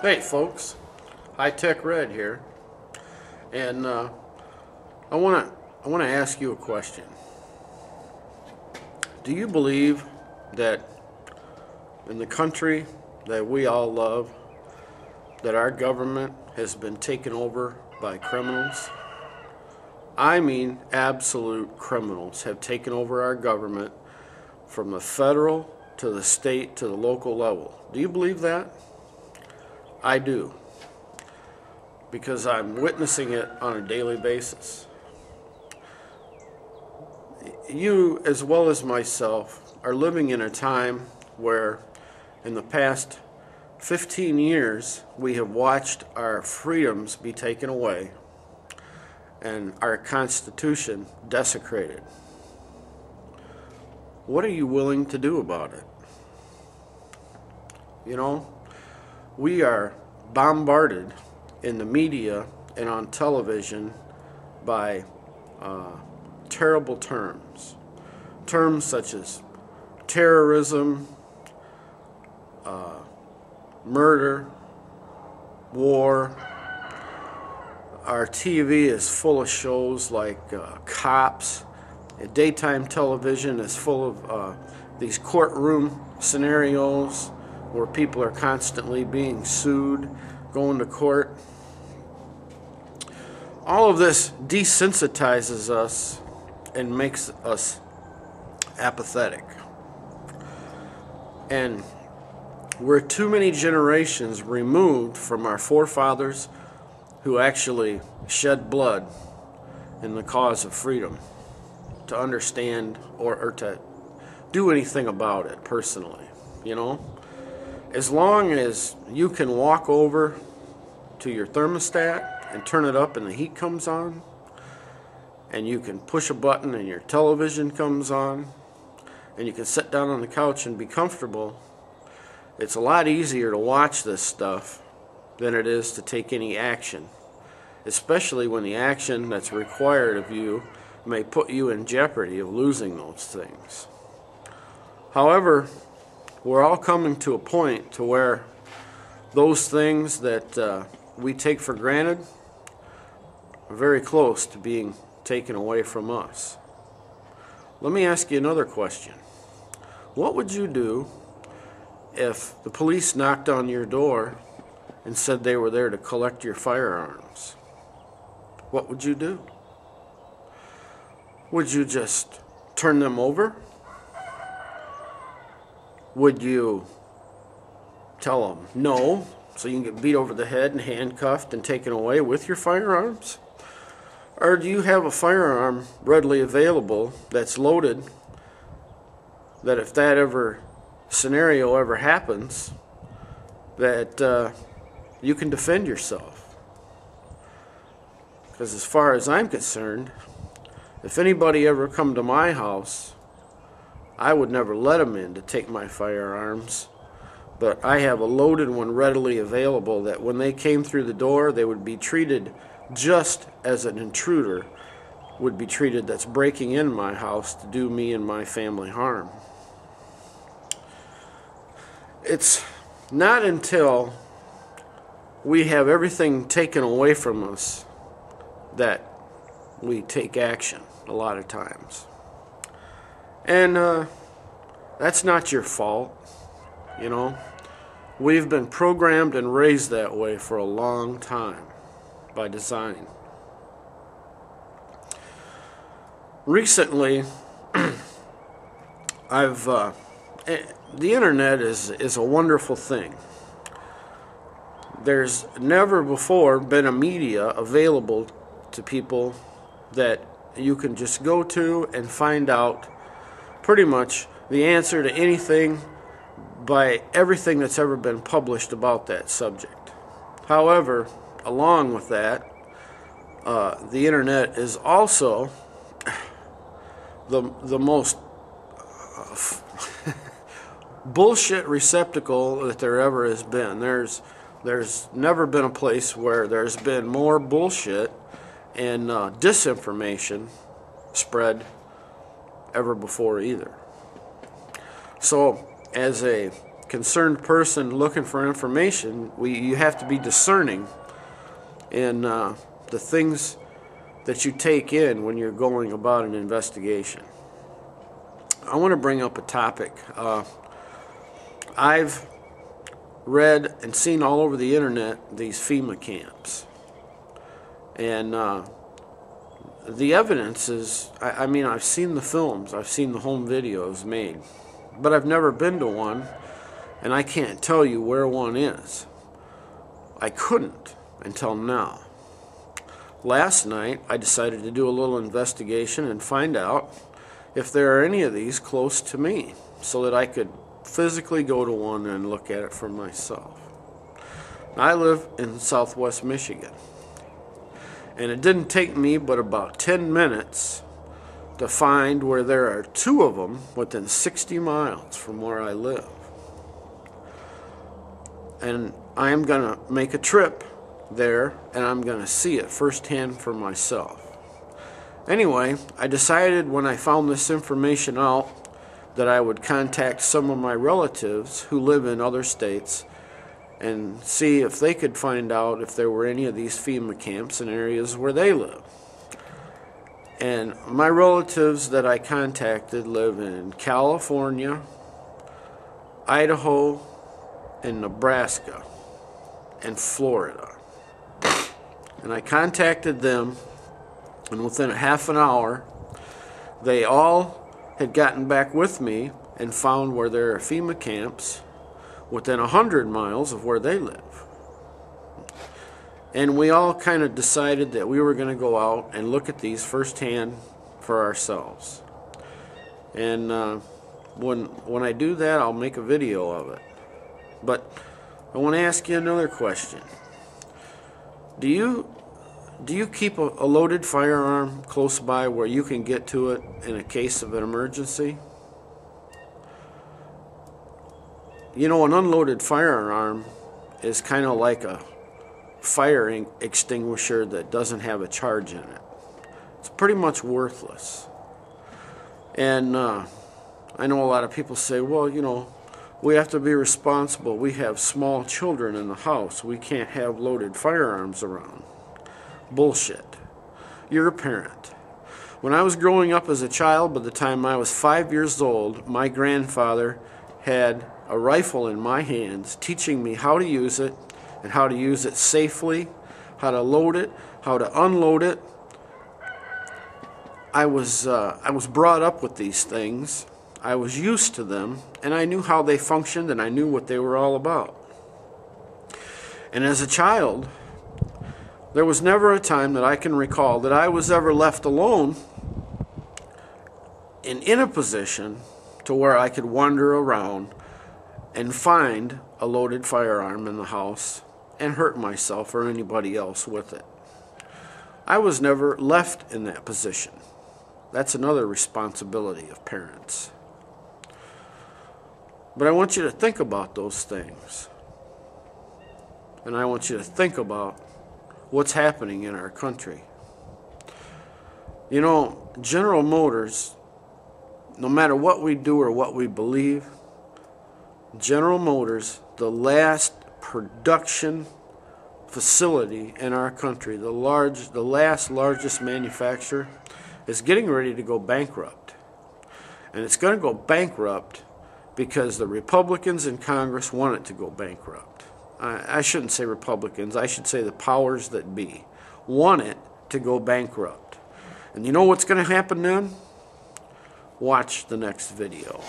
Hey folks, High Tech Red here, and I want to ask you a question. Do you believe that in the country that we all love, that our government has been taken over by criminals? I mean, absolute criminals have taken over our government from the federal to the state to the local level. Do you believe that? I do, because I'm witnessing it on a daily basis. You, as well as myself, are living in a time where in the past 15 years we have watched our freedoms be taken away and our Constitution desecrated. What are you willing to do about it? You know, we are bombarded in the media and on television by terrible terms. Terms such as terrorism, murder, war. Our TV is full of shows like Cops. Daytime television is full of these courtroom scenarios where people are constantly being sued, going to court. All of this desensitizes us and makes us apathetic. And we're too many generations removed from our forefathers who actually shed blood in the cause of freedom to understand or to do anything about it personally, you know? As long as you can walk over to your thermostat and turn it up and the heat comes on, and you can push a button and your television comes on, and you can sit down on the couch and be comfortable, it's a lot easier to watch this stuff than it is to take any action, especially when the action that's required of you may put you in jeopardy of losing those things. However, we're all coming to a point to where those things that we take for granted are very close to being taken away from us. Let me ask you another question. What would you do if the police knocked on your door and said they were there to collect your firearms? What would you do? Would you just turn them over? Would you tell them no, so you can get beat over the head and handcuffed and taken away with your firearms? Or do you have a firearm readily available that's loaded, that if that scenario ever happens, that you can defend yourself? Because as far as I'm concerned, if anybody ever come to my house, I would never let them in to take my firearms, but I have a loaded one readily available that when they came through the door, they would be treated just as an intruder would be treated that's breaking in my house to do me and my family harm. It's not until we have everything taken away from us that we take action a lot of times. And that's not your fault, you know. We've been programmed and raised that way for a long time by design. Recently, the internet is a wonderful thing. There's never before been a media available to people that you can just go to and find out pretty much the answer to anything by everything that's ever been published about that subject. However, along with that, the internet is also the most bullshit receptacle that there ever has been. There's never been a place where there's been more bullshit and disinformation spread ever before either. So, as a concerned person looking for information, you have to be discerning in the things that you take in when you're going about an investigation. I want to bring up a topic. I've read and seen all over the internet these FEMA camps. And the evidence is, I mean, I've seen the films, I've seen the home videos made, but I've never been to one, and I can't tell you where one is. I couldn't until now. Last night, I decided to do a little investigation and find out if there are any of these close to me, so that I could physically go to one and look at it for myself. I live in southwest Michigan, and it didn't take me but about 10 minutes to find where there are 2 of them within 60 miles from where I live. And I am going to make a trip there, and I'm going to see it firsthand for myself. Anyway, I decided when I found this information out that I would contact some of my relatives who live in other states and see if they could find out if there were any of these FEMA camps in areas where they live. And my relatives that I contacted live in California, Idaho, and Nebraska, and Florida. And I contacted them, and within a half an hour, they all had gotten back with me and found where there are FEMA camps within 100 miles of where they live. And we all kind of decided that we were going to go out and look at these firsthand for ourselves. And when I do that, I'll make a video of it. But I want to ask you another question. Do you keep a loaded firearm close by where you can get to it in a case of an emergency? You know, an unloaded firearm is kind of like a fire extinguisher that doesn't have a charge in it. It's pretty much worthless. And I know a lot of people say, well, you know, we have to be responsible. We have small children in the house. We can't have loaded firearms around. Bullshit. You're a parent. When I was growing up as a child, by the time I was 5 years old, my grandfather had a rifle in my hands, teaching me how to use it and how to use it safely, how to load it, how to unload it. I was brought up with these things. I was used to them, and I knew how they functioned, and I knew what they were all about. And as a child, there was never a time that I can recall that I was ever left alone and in a position to where I could wander around and find a loaded firearm in the house and hurt myself or anybody else with it. I was never left in that position. That's another responsibility of parents. But I want you to think about those things. And I want you to think about what's happening in our country. You know, General Motors, no matter what we do or what we believe, General Motors, the last production facility in our country, the largest manufacturer, is getting ready to go bankrupt. And it's going to go bankrupt because the Republicans in Congress want it to go bankrupt. I shouldn't say Republicans, I should say the powers that be want it to go bankrupt. And you know what's going to happen then? Watch the next video.